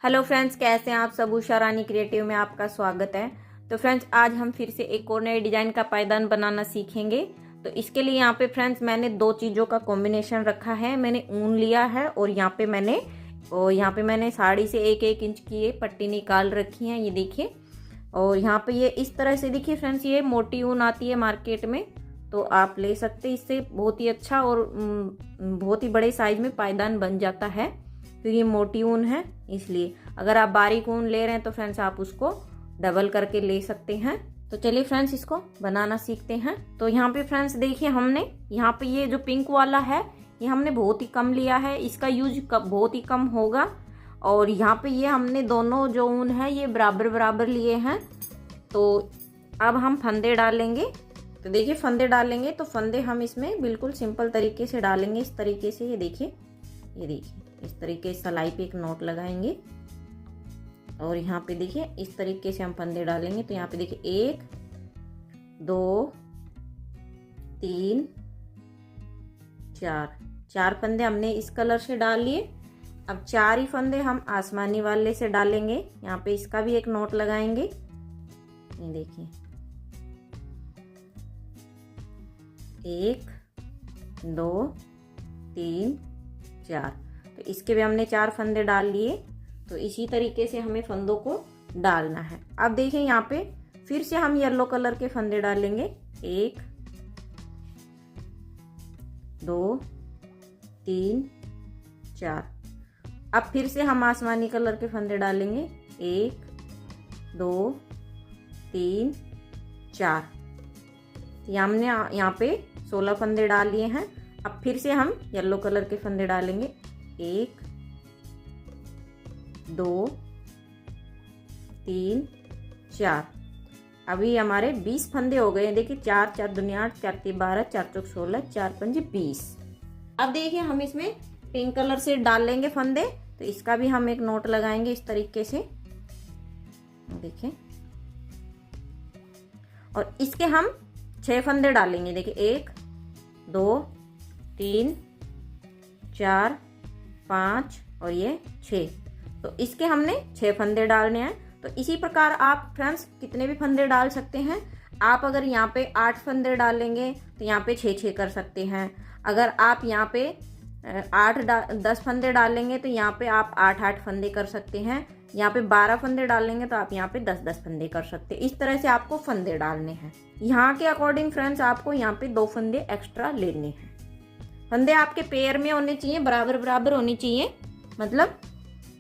Hello friends, कैसे हैं आप सब। उषा रानी क्रिएटिव में आपका स्वागत है। तो फ्रेंड्स, आज हम फिर से एक और नए डिजाइन का पायदान बनाना सीखेंगे। तो इसके लिए यहाँ पे फ्रेंड्स मैंने दो चीज़ों का कॉम्बिनेशन रखा है। मैंने ऊन लिया है और यहाँ पे मैंने साड़ी से 1-1 इंच की ये पट्टी निकाल रखी है, ये देखिए। और यहाँ पे ये इस तरह से देखिए फ्रेंड्स, ये मोटी ऊन आती है मार्केट में, तो आप ले सकते हैं। इससे बहुत ही अच्छा और बहुत ही बड़े साइज में पायदान बन जाता है, क्योंकि ये मोटी ऊन है इसलिए। अगर आप बारीक ऊन ले रहे हैं तो फ्रेंड्स आप उसको डबल करके ले सकते हैं। तो चलिए फ्रेंड्स, इसको बनाना सीखते हैं। तो यहाँ पे फ्रेंड्स देखिए, हमने यहाँ पे ये जो पिंक वाला है ये हमने बहुत ही कम लिया है, इसका यूज बहुत ही कम होगा। और यहाँ पे ये हमने दोनों जो ऊन है ये बराबर बराबर लिए हैं। तो अब हम फंदे डालेंगे। तो देखिए, फंदे डालेंगे तो फंदे हम इसमें बिल्कुल सिंपल तरीके से डालेंगे, इस तरीके से। ये देखिए इस तरीके से सलाई पे एक नोट लगाएंगे और यहाँ पे देखिए इस तरीके से हम फंदे डालेंगे। तो यहाँ पे देखिए 1 2 3 4 फंदे हमने इस कलर से डाल लिए। अब 4 ही फंदे हम आसमानी वाले से डालेंगे। यहाँ पे इसका भी एक नोट लगाएंगे, ये देखिए 1 2 3 4। तो इसके भी हमने 4 फंदे डाल लिए। तो इसी तरीके से हमें फंदों को डालना है। अब देखिए, यहाँ पे फिर से हम येलो कलर के फंदे डालेंगे। 1 2 3 4। अब फिर से हम आसमानी कलर के फंदे डालेंगे। 1 2 3 4। हमने यहाँ पे 16 फंदे डाल लिए हैं। अब फिर से हम येलो कलर के फंदे डालेंगे। 1 2 3 4। अभी हमारे 20 फंदे हो गए हैं। देखिए 4 4 दूनी 8, 4 3 12, 4 चौक 16, 4 पंजे 20। अब देखिए, हम इसमें पिंक कलर से डाल लेंगे फंदे। तो इसका भी हम एक नोट लगाएंगे इस तरीके से, देखिए। और इसके हम 6 फंदे डालेंगे। देखिए 1 2 3 4 5 और ये 6। तो इसके हमने 6 फंदे डालने हैं। तो इसी प्रकार आप फ्रेंड्स कितने भी फंदे डाल सकते हैं। आप अगर यहाँ पे 8 फंदे डालेंगे तो यहाँ पे 6 कर सकते हैं। अगर आप यहाँ पे 10 फंदे डालेंगे तो यहाँ पे आप 8 फंदे कर सकते हैं। यहाँ पे 12 फंदे डालेंगे तो आप यहाँ पे 10 फंदे कर सकते हैं। इस तरह से आपको फंदे डालने हैं। यहाँ के अकॉर्डिंग फ्रेंड्स आपको यहाँ पे 2 फंदे एक्स्ट्रा लेने हैं। फंदे आपके पेयर में होने चाहिए, बराबर बराबर होनी चाहिए। मतलब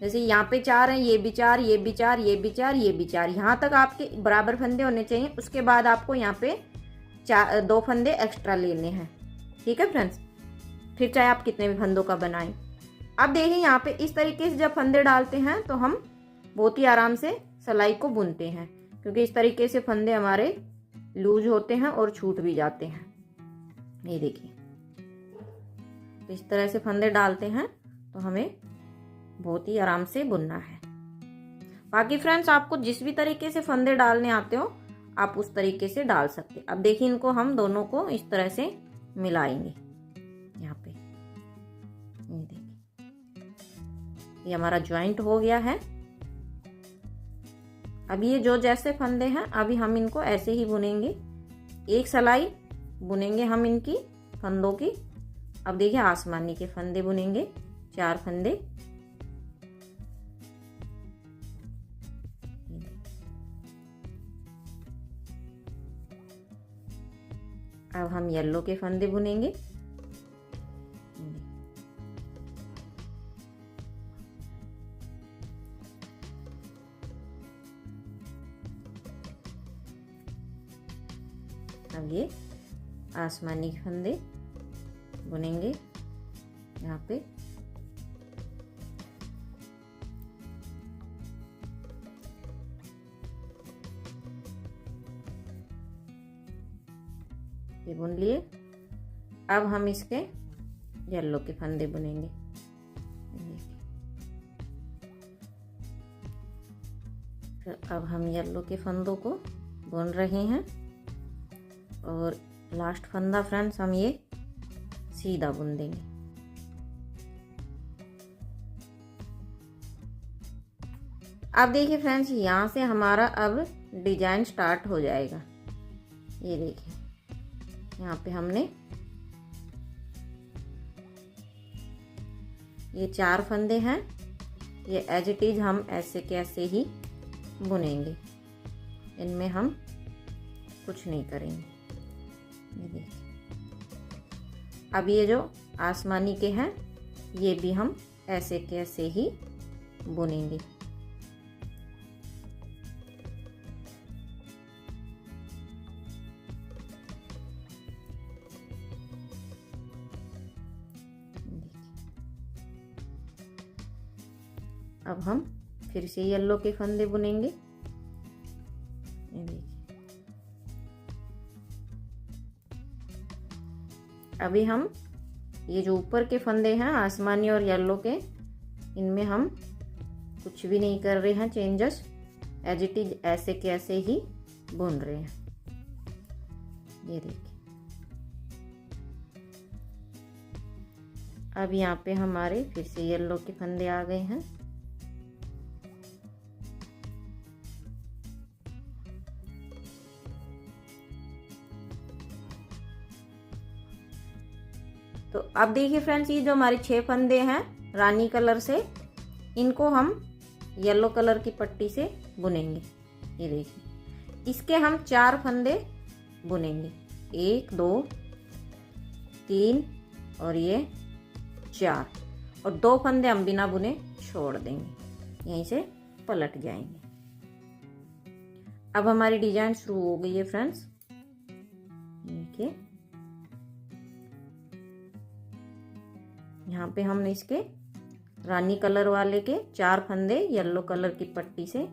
जैसे यहाँ पे 4 हैं, ये भी 4, ये भी 4, ये भी 4, ये भी 4, यहाँ तक आपके बराबर फंदे होने चाहिए। उसके बाद आपको यहाँ पे 2 फंदे एक्स्ट्रा लेने हैं, ठीक है फ्रेंड्स। फिर चाहे आप कितने भी फंदों का बनाएं। अब देखिए, यहाँ पे इस तरीके से जब फंदे डालते हैं तो हम बहुत ही आराम से सिलाई को बुनते हैं, क्योंकि इस तरीके से फंदे हमारे लूज होते हैं और छूट भी जाते हैं। ये देखिए, इस तरह से फंदे डालते हैं तो हमें बहुत ही आराम से बुनना है। बाकी फ्रेंड्स, आपको जिस भी तरीके से फंदे डालने आते हो आप उस तरीके से डाल सकते। अब देखिए, इनको हम दोनों को इस तरह से मिलाएंगे। यहाँ पे ये देखिए, ये हमारा ज्वाइंट हो गया है। अब ये जो जैसे फंदे हैं अभी हम इनको ऐसे ही बुनेंगे, एक सिलाई बुनेंगे हम इनकी फंदों की। अब देखिए, आसमानी के फंदे बुनेंगे, 4 फंदे। अब हम येलो के फंदे बुनेंगे। अब ये आसमानी के फंदे बुनेंगे यहाँ पे। ये बुन लिए। अब हम इसके येलो के फंदे बुनेंगे। तो अब हम येलो के फंदों को बुन रहे हैं और लास्ट फंदा फ्रेंड्स हम ये सीधा बुन देंगे। अब देखिए फ्रेंड्स, यहाँ से हमारा अब डिजाइन स्टार्ट हो जाएगा। ये देखिए यहाँ पे हमने ये 4 फंदे हैं, ये एज इट इज हम ऐसे के ऐसे ही बुनेंगे, इनमें हम कुछ नहीं करेंगे। ये देखिए अब ये जो आसमानी के हैं ये भी हम ऐसे के ऐसे ही बुनेंगे। अब हम फिर से येलो के फंदे बुनेंगे। ये देखिए अभी हम ये जो ऊपर के फंदे हैं आसमानी और येलो के, इनमें हम कुछ भी नहीं कर रहे हैं चेंजेस, एज इट इज ऐसे के ऐसे ही बुन रहे हैं। ये देखिए अब यहाँ पे हमारे फिर से येलो के फंदे आ गए हैं। तो अब देखिए फ्रेंड्स, ये जो हमारे 6 फंदे हैं रानी कलर से, इनको हम येलो कलर की पट्टी से बुनेंगे। ये देखिए इसके हम 4 फंदे बुनेंगे, 1 2 3 और ये 4, और 2 फंदे हम बिना बुने छोड़ देंगे, यहीं से पलट जाएंगे। अब हमारी डिजाइन शुरू हो गई है फ्रेंड्स। देखिए यहाँ पे हमने इसके रानी कलर वाले के 4 फंदे येलो कलर की पट्टी से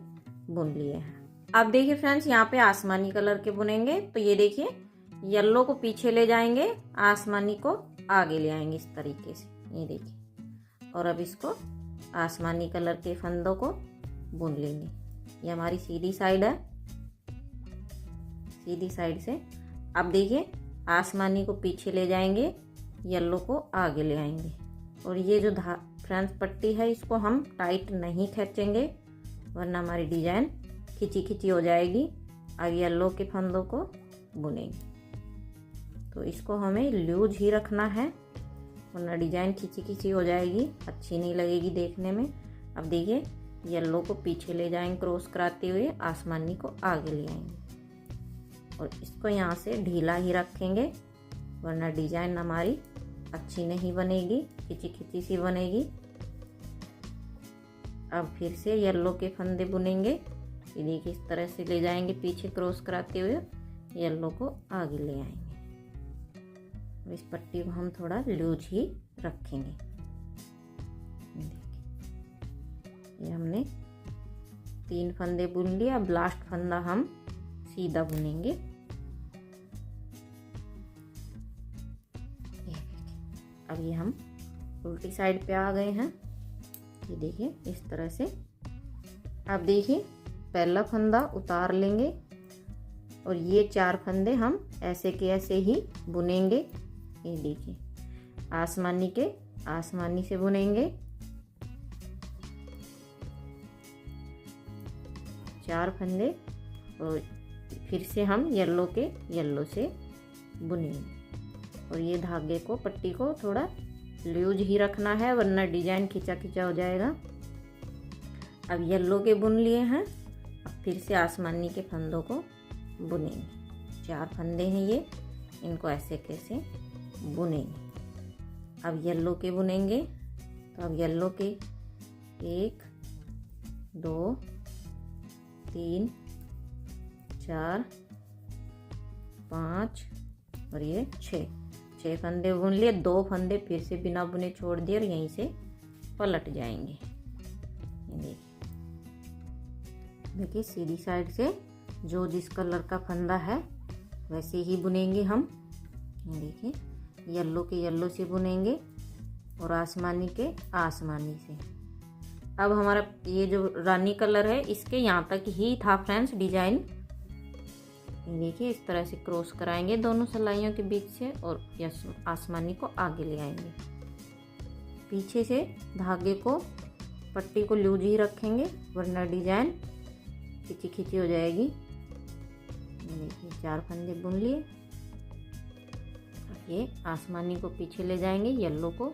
बुन लिए हैं। अब देखिए फ्रेंड्स, यहाँ पे आसमानी कलर के बुनेंगे। तो ये देखिए येलो को पीछे ले जाएंगे, आसमानी को आगे ले आएंगे इस तरीके से। ये देखिए, और अब इसको आसमानी कलर के फंदों को बुन लेंगे। ये हमारी सीधी साइड है, सीधी साइड से। अब देखिए आसमानी को पीछे ले जाएंगे, येलो को आगे ले आएंगे, और ये जो फ्रेंड्स पट्टी है इसको हम टाइट नहीं खींचेंगे वरना हमारी डिजाइन खिंची खिंची हो जाएगी। अब येलो के फंदों को बुनेंगे, तो इसको हमें लूज ही रखना है वरना डिजाइन खिंची खिंची हो जाएगी, अच्छी नहीं लगेगी देखने में। अब देखिए येलो को पीछे ले जाएंगे क्रॉस कराते हुए, आसमानी को आगे ले आएंगे, और इसको यहाँ से ढीला ही रखेंगे वरना डिजाइन हमारी अच्छी नहीं बनेगी, खिंची खिंची सी बनेगी। अब फिर से येलो के फंदे बुनेंगे। ये देखिए इस तरह से ले जाएंगे पीछे क्रॉस कराते हुए, येलो को आगे ले आएंगे। इस पट्टी को हम थोड़ा लूज ही रखेंगे। ये हमने 3 फंदे बुन लिए। अब लास्ट फंदा हम सीधा बुनेंगे। अब ये हम उल्टी साइड पे आ गए हैं। ये देखिए इस तरह से। अब देखिए पहला फंदा उतार लेंगे और ये 4 फंदे हम ऐसे के ऐसे ही बुनेंगे। ये देखिए आसमानी के आसमानी से बुनेंगे, 4 फंदे, और फिर से हम येलो के येलो से बुनेंगे। और ये धागे को पट्टी को थोड़ा लूज ही रखना है वरना डिजाइन खिंचा खिंचा हो जाएगा। अब येलो के बुन लिए हैं, अब फिर से आसमानी के फंदों को बुनेंगे। 4 फंदे हैं ये, इनको ऐसे कैसे बुनेंगे। अब येलो के बुनेंगे, तो अब येलो के 1 2 3 4 5 और ये 6 फंदे बुन लिए। 2 फंदे फिर से बिना बुने छोड़ दिए और यहीं से पलट जाएंगे। ये देखिए सीधी साइड से जो जिस कलर का फंदा है वैसे ही बुनेंगे हम। ये देखिए येलो के येलो से बुनेंगे और आसमानी के आसमानी से। अब हमारा ये जो रानी कलर है इसके यहाँ तक ही था फ्रेंड्स डिजाइन। देखिए इस तरह से क्रॉस कराएंगे दोनों सिलाइयों के बीच से और आसमानी को आगे ले आएंगे। पीछे से धागे को पट्टी को लूज ही रखेंगे वरना डिजाइन खिंची खिंची हो जाएगी। देखिए 4 फंदे बुन लिए। ये आसमानी को पीछे ले जाएंगे, येलो को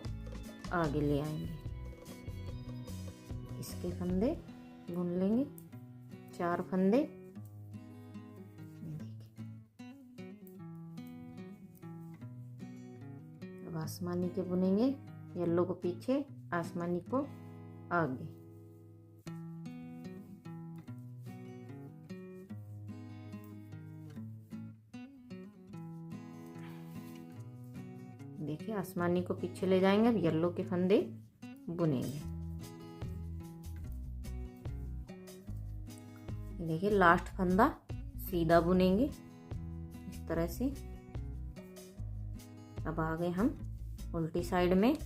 आगे ले आएंगे। इसके फंदे बुन लेंगे, 4 फंदे। अब आसमानी के बुनेंगे, येलो को पीछे, आसमानी को आगे। देखिए आसमानी को पीछे ले जाएंगे, अब येलो के फंदे बुनेंगे। देखिए लास्ट फंदा सीधा बुनेंगे इस तरह से। अब आ गए हम उल्टी साइड में।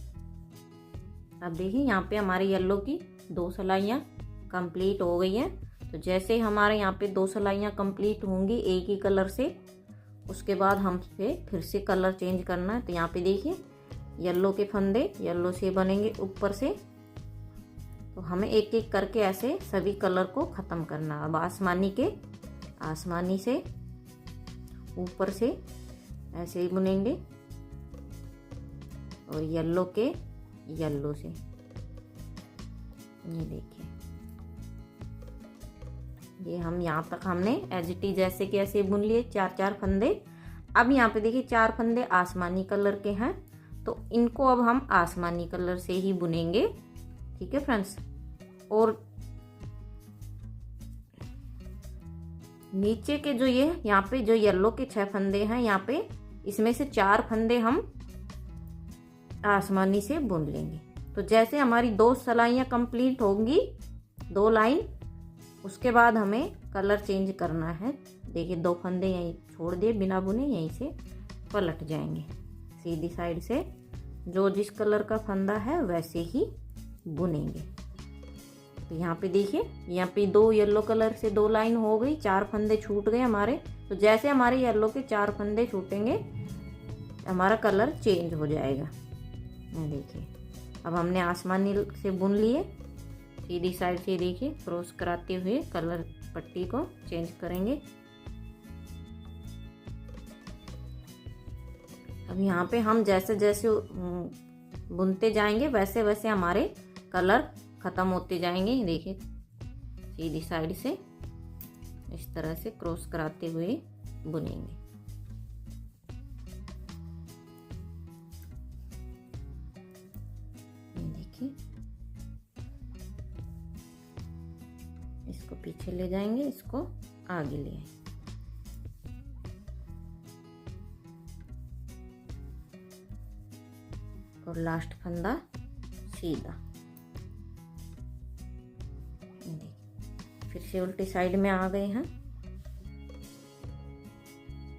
अब देखिए यहाँ पे हमारे येलो की 2 सिलाइयाँ कंप्लीट हो गई हैं। तो जैसे हमारे यहाँ पे 2 सिलाइयाँ कंप्लीट होंगी एक ही कलर से, उसके बाद हम फिर से कलर चेंज करना है। तो यहाँ पे देखिए येलो के फंदे येलो से बनेंगे ऊपर से। तो हमें एक एक करके ऐसे सभी कलर को ख़त्म करना। अब आसमानी से ऊपर से ऐसे ही बुनेंगे और येलो के येलो से। ये देखिए ये हम यहाँ तक हमने एज इट इज जैसे कि ऐसे बुन लिए 4-4 फंदे। अब यहाँ पे देखिए 4 फंदे आसमानी कलर के हैं, तो इनको अब हम आसमानी कलर से ही बुनेंगे। ठीक है फ्रेंड्स। और नीचे के जो ये यहाँ पे जो येलो के 6 फंदे हैं, यहाँ पे इसमें से 4 फंदे हम आसमानी से बुन लेंगे। तो जैसे हमारी 2 सिलाइयाँ कंप्लीट होंगी, 2 लाइन, उसके बाद हमें कलर चेंज करना है। देखिए 2 फंदे यहीं छोड़ दिए बिना बुने, यहीं से पलट जाएंगे सीधी साइड से। जो जिस कलर का फंदा है वैसे ही बुनेंगे। तो यहाँ पे देखिए यहाँ पे 2 येलो कलर से 2 लाइन हो गई, 4 फंदे छूट गए हमारे। तो जैसे हमारे येलो के 4 फंदे छूटेंगे हमारा कलर चेंज हो जाएगा। देखिए अब हमने आसमानी से बुन लिए, सीधी साइड से देखिए क्रॉस कराते हुए कलर पट्टी को चेंज करेंगे। अब यहाँ पे हम जैसे जैसे बुनते जाएंगे वैसे वैसे हमारे कलर खत्म होते जाएंगे। देखिए सीधी साइड से इस तरह से क्रॉस कराते हुए बुनेंगे। देखिए इसको पीछे ले जाएंगे, इसको आगे ले आएंगे। और लास्ट फंदा सीधा। फिर से उल्टी साइड में आ गए हैं।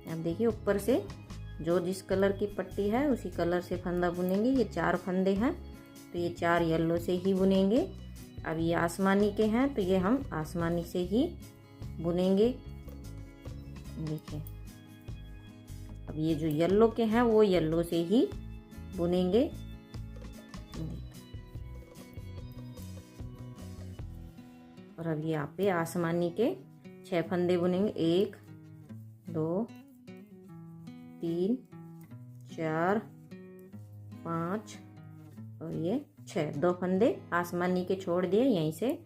अब देखिए ऊपर से जो जिस कलर की पट्टी है उसी कलर से फंदा बुनेंगे। ये 4 फंदे हैं तो ये 4 येलो से ही बुनेंगे। अब ये आसमानी के हैं तो ये हम आसमानी से ही बुनेंगे। देखिए अब ये जो येलो के हैं वो येलो से ही बुनेंगे। और अब यहाँ पे आसमानी के 6 फंदे बुनेंगे। 1 2 3 4 5 और ये 6। 2 फंदे आसमानी के छोड़ दिए, यहीं से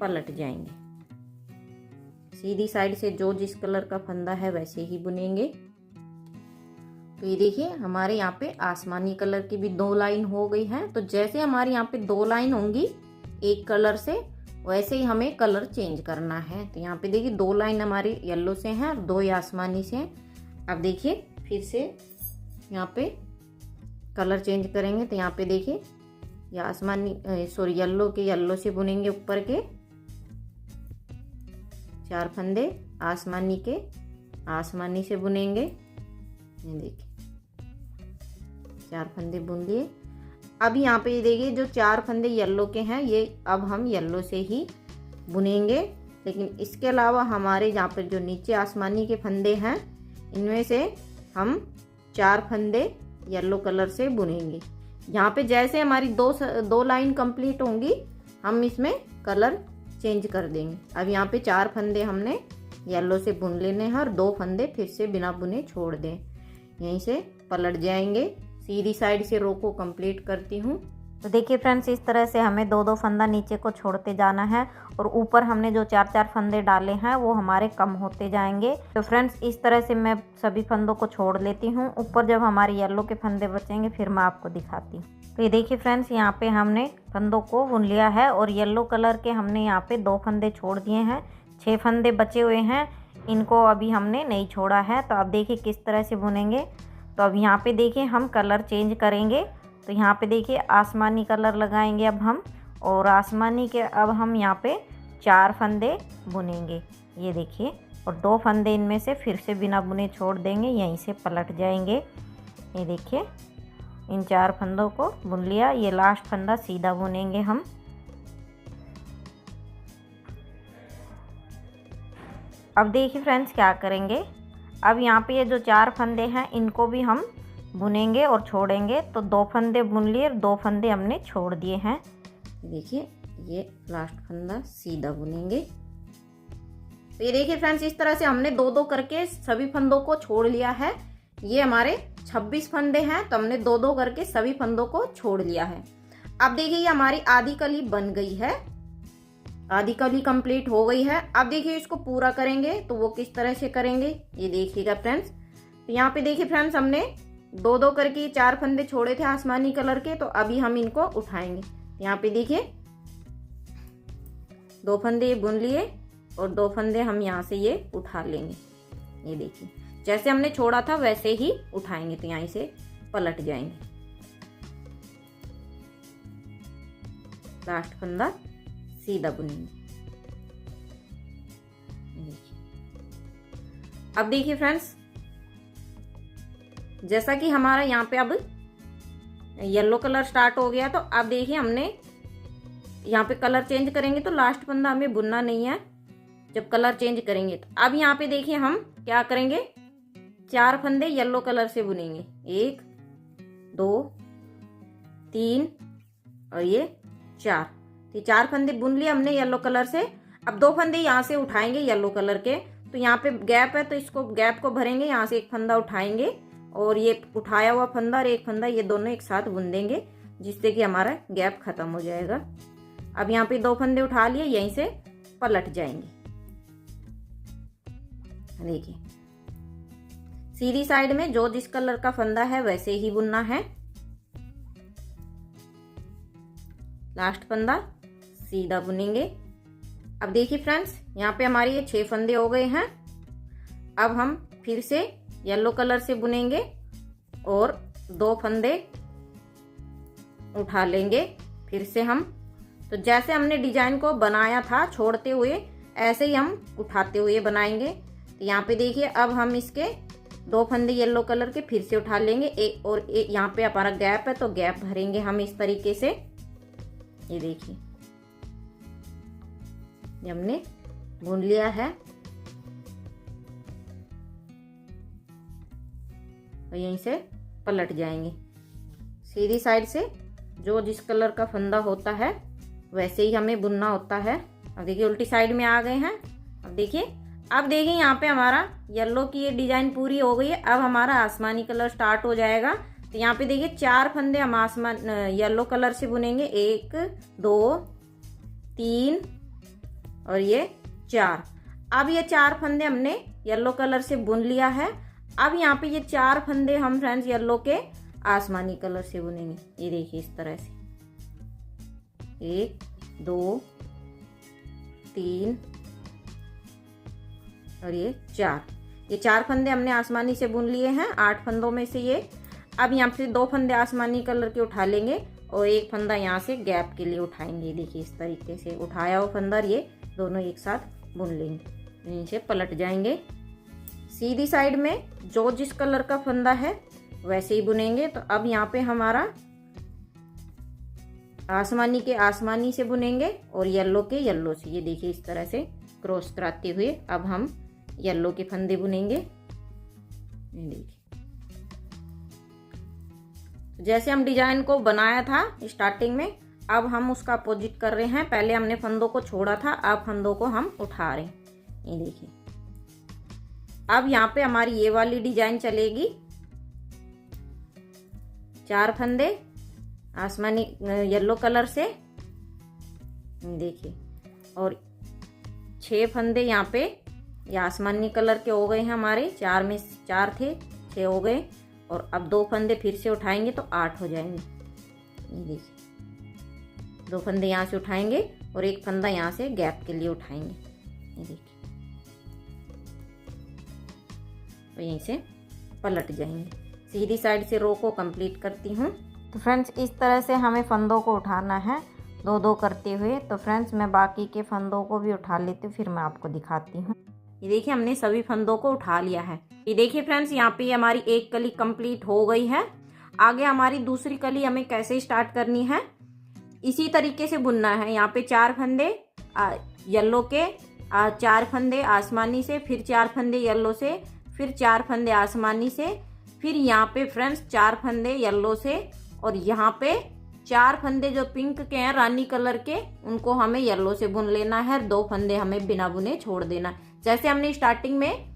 पलट जाएंगे। सीधी साइड से जो जिस कलर का फंदा है वैसे ही बुनेंगे। तो ये देखिए हमारे यहाँ पे आसमानी कलर की भी 2 लाइन हो गई है। तो जैसे हमारे यहाँ पे 2 लाइन होंगी एक कलर से, वैसे ही हमें कलर चेंज करना है। तो यहाँ पे देखिए 2 लाइन हमारी येलो से हैं और 2 आसमानी से हैं। अब देखिए फिर से यहाँ पे कलर चेंज करेंगे। तो यहाँ पे देखिए या आसमानी येलो के येलो से बुनेंगे ऊपर के 4 फंदे, आसमानी के आसमानी से बुनेंगे। ये देखिए 4 फंदे बुन लिए। अब यहाँ पे ये देखिए जो 4 फंदे येलो के हैं ये अब हम येलो से ही बुनेंगे। लेकिन इसके अलावा हमारे यहाँ पर जो नीचे आसमानी के फंदे हैं इनमें से हम 4 फंदे येलो कलर से बुनेंगे। यहाँ पे जैसे हमारी 2 लाइन कंप्लीट होंगी हम इसमें कलर चेंज कर देंगे। अब यहाँ पे 4 फंदे हमने येलो से बुन लेने हैं और 2 फंदे फिर से बिना बुने छोड़ दें। यहीं से पलट जाएंगे। सीधी साइड से रो को कंप्लीट करती हूँ। तो देखिए फ्रेंड्स, इस तरह से हमें 2-2 फंदा नीचे को छोड़ते जाना है और ऊपर हमने जो 4-4 फंदे डाले हैं वो हमारे कम होते जाएंगे। तो फ्रेंड्स, इस तरह से मैं सभी फंदों को छोड़ लेती हूँ। ऊपर जब हमारे येलो के फंदे बचेंगे फिर मैं आपको दिखाती हूँ। तो ये देखिए फ्रेंड्स, यहाँ पे हमने फंदों को बुन लिया है और येलो कलर के हमने यहाँ पे 2 फंदे छोड़ दिए हैं। 6 फंदे बचे हुए हैं, इनको अभी हमने नहीं छोड़ा है। तो अब देखिए किस तरह से बुनेंगे। तो अब यहाँ पे देखिए हम कलर चेंज करेंगे। तो यहाँ पे देखिए आसमानी कलर लगाएंगे अब हम, और आसमानी के अब हम यहाँ पे 4 फंदे बुनेंगे। ये देखिए, और 2 फंदे इनमें से फिर से बिना बुने छोड़ देंगे, यहीं से पलट जाएंगे। ये देखिए, इन 4 फंदों को बुन लिया। ये लास्ट फंदा सीधा बुनेंगे हम। अब देखिए फ्रेंड्स क्या करेंगे। अब यहाँ पे ये जो 4 फंदे हैं इनको भी हम बुनेंगे और छोड़ेंगे। तो 2 फंदे बुन लिए, 2 फंदे हमने छोड़ दिए हैं। देखिए, ये लास्ट फंदा सीधा बुनेंगे। तो ये देखिए फ्रेंड्स, इस तरह से हमने 2-2 करके सभी फंदों को छोड़ लिया है। ये हमारे 26 फंदे हैं, तो हमने 2-2 करके सभी फंदों को छोड़ लिया है। अब देखिए, ये हमारी आधी कली बन गई है, आधी कली कंप्लीट हो गई है। अब देखिए इसको पूरा करेंगे, तो वो किस तरह से करेंगे ये देखिएगा फ्रेंड्स। तो यहाँ पे देखिए फ्रेंड्स, हमने 2-2 करके 4 फंदे छोड़े थे आसमानी कलर के, तो अभी हम इनको उठाएंगे। यहाँ पे देखिए 2 फंदे बुन लिए और 2 फंदे हम यहाँ से ये उठा लेंगे। ये देखिए, जैसे हमने छोड़ा था वैसे ही उठाएंगे। तो यहाँ से पलट जाएंगे, लास्ट फंदा सीधा बुनेंगे। अब देखिए फ्रेंड्स, जैसा कि हमारा यहाँ पे अब येलो कलर स्टार्ट हो गया, तो अब देखिए हमने यहाँ पे कलर चेंज करेंगे तो लास्ट फंदा हमें बुनना नहीं है जब कलर चेंज करेंगे। तो अब यहाँ पे देखिए हम क्या करेंगे, 4 फंदे येलो कलर से बुनेंगे। 1 2 3 और ये 4। तो 4 फंदे बुन लिए हमने येलो कलर से। अब 2 फंदे यहाँ से उठाएंगे येलो कलर के। तो यहाँ पे गैप है, तो इसको गैप को भरेंगे, यहाँ से एक फंदा उठाएंगे और ये उठाया हुआ फंदा और एक फंदा ये दोनों एक साथ बुन देंगे, जिससे कि हमारा गैप खत्म हो जाएगा। अब यहाँ पे 2 फंदे उठा लिए, यहीं से पलट जाएंगे। देखिए, सीधी साइड में जो जिस कलर का फंदा है वैसे ही बुनना है। लास्ट फंदा सीधा बुनेंगे। अब देखिए फ्रेंड्स, यहाँ पे हमारे ये 6 फंदे हो गए हैं। अब हम फिर से येलो कलर से बुनेंगे और 2 फंदे उठा लेंगे फिर से हम। तो जैसे हमने डिजाइन को बनाया था छोड़ते हुए, ऐसे ही हम उठाते हुए बनाएंगे। तो यहाँ पे देखिए, अब हम इसके 2 फंदे येलो कलर के फिर से उठा लेंगे। एक और एक यहाँ पे हमारा गैप है, तो गैप भरेंगे हम इस तरीके से। ये देखिए, ये हमने बुन लिया है और यहीं से पलट जाएंगे। सीधी साइड से जो जिस कलर का फंदा होता है वैसे ही हमें बुनना होता है। अब देखिए उल्टी साइड में आ गए हैं। अब देखिए यहाँ पे हमारा येलो की ये डिजाइन पूरी हो गई है। अब हमारा आसमानी कलर स्टार्ट हो जाएगा। तो यहाँ पे देखिए 4 फंदे हम आसमान येलो कलर से बुनेंगे। 1 2 3 और ये 4। अब ये 4 फंदे हमने येलो कलर से बुन लिया है। अब यहाँ पे ये 4 फंदे हम फ्रेंड्स येलो के आसमानी कलर से बुनेंगे। ये देखिए इस तरह से 1 2 3 और ये 4। ये 4 फंदे हमने आसमानी से बुन लिए हैं 8 फंदों में से ये। अब यहाँ पे 2 फंदे आसमानी कलर के उठा लेंगे और एक फंदा यहाँ से गैप के लिए उठाएंगे। देखिए इस तरीके से उठाया हुआ फंदा ये दोनों एक साथ बुन लेंगे। नीचे पलट जाएंगे। सीधी साइड में जो जिस कलर का फंदा है वैसे ही बुनेंगे। तो अब यहाँ पे हमारा आसमानी के आसमानी से बुनेंगे और येलो के येलो से। ये देखिए इस तरह से क्रॉस कराते हुए अब हम येलो के फंदे बुनेंगे। ये देखिए जैसे हम डिजाइन को बनाया था स्टार्टिंग में, अब हम उसका अपोजिट कर रहे हैं। पहले हमने फंदों को छोड़ा था, अब फंदों को हम उठा रहे हैं। ये देखिए, अब यहाँ पे हमारी ये वाली डिजाइन चलेगी। 4 फंदे आसमानी येलो कलर से, देखिए, और 6 फंदे यहाँ पे ये आसमानी कलर के हो गए हैं हमारे। 4 में 4 थे, 6 हो गए। और अब 2 फंदे फिर से उठाएंगे तो 8 हो जाएंगे। ये देखिए, 2 फंदे यहाँ से उठाएंगे और 1 फंदा यहाँ से गैप के लिए उठाएंगे। ये देखिए, तो यहीं से पलट जाएंगे। सीधी साइड से रो को कंप्लीट करती हूँ। तो फ्रेंड्स, इस तरह से हमें फंदों को उठाना है 2-2 करते हुए। तो फ्रेंड्स, मैं बाकी के फंदों को भी उठा लेती हूँ, फिर मैं आपको दिखाती हूँ। ये देखिए, हमने सभी फंदों को उठा लिया है। ये देखिए फ्रेंड्स, यहाँ पे हमारी एक कली कंप्लीट हो गई है। आगे हमारी दूसरी कली हमें कैसे स्टार्ट करनी है, इसी तरीके से बुनना है। यहाँ पे 4 फंदे येलो के, 4 फंदे आसमानी से, फिर 4 फंदे येलो से, फिर 4 फंदे आसमानी से, फिर यहाँ पे फ्रेंड्स 4 फंदे येलो से, और यहाँ पे 4 फंदे जो पिंक के हैं रानी कलर के, उनको हमें येलो से बुन लेना है। 2 फंदे हमें बिना बुने छोड़ देना। जैसे हमने स्टार्टिंग में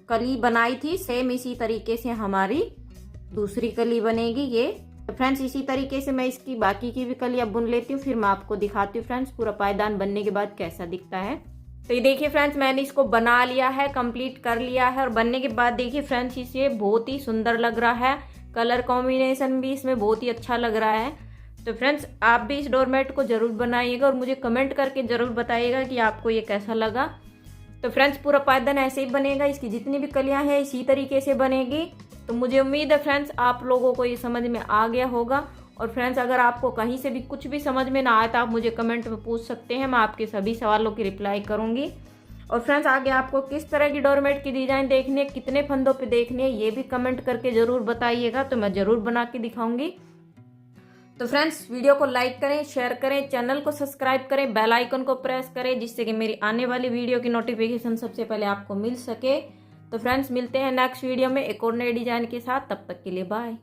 कली बनाई थी, सेम इसी तरीके से हमारी दूसरी कली बनेगी। ये तो फ्रेंड्स, इसी तरीके से मैं इसकी बाकी की भी कली अब बुन लेती हूँ, फिर मैं आपको दिखाती हूँ फ्रेंड्स पूरा पायदान बनने के बाद कैसा दिखता है। तो ये देखिए फ्रेंड्स, मैंने इसको बना लिया है, कंप्लीट कर लिया है। और बनने के बाद देखिए फ्रेंड्स, इसे बहुत ही सुंदर लग रहा है। कलर कॉम्बिनेशन भी इसमें बहुत ही अच्छा लग रहा है। तो फ्रेंड्स, आप भी इस डोरमेट को ज़रूर बनाइएगा और मुझे कमेंट करके ज़रूर बताइएगा कि आपको ये कैसा लगा। तो फ्रेंड्स, पूरा पायदान ऐसे ही बनेगा, इसकी जितनी भी कलियां हैं इसी तरीके से बनेगी। तो मुझे उम्मीद है फ्रेंड्स, आप लोगों को ये समझ में आ गया होगा। और फ्रेंड्स, अगर आपको कहीं से भी कुछ भी समझ में ना आए तो आप मुझे कमेंट में पूछ सकते हैं, मैं आपके सभी सवालों की रिप्लाई करूँगी। और फ्रेंड्स, आगे आपको किस तरह की डोरमेट की डिज़ाइन देखनी है, कितने फंदों पे देखनी है, ये भी कमेंट करके ज़रूर बताइएगा, तो मैं ज़रूर बना के दिखाऊंगी। तो फ्रेंड्स, वीडियो को लाइक करें, शेयर करें, चैनल को सब्सक्राइब करें, बेल आइकन को प्रेस करें, जिससे कि मेरी आने वाली वीडियो की नोटिफिकेशन सबसे पहले आपको मिल सके। तो फ्रेंड्स, मिलते हैं नेक्स्ट वीडियो में एक और नए डिजाइन के साथ। तब तक के लिए बाय।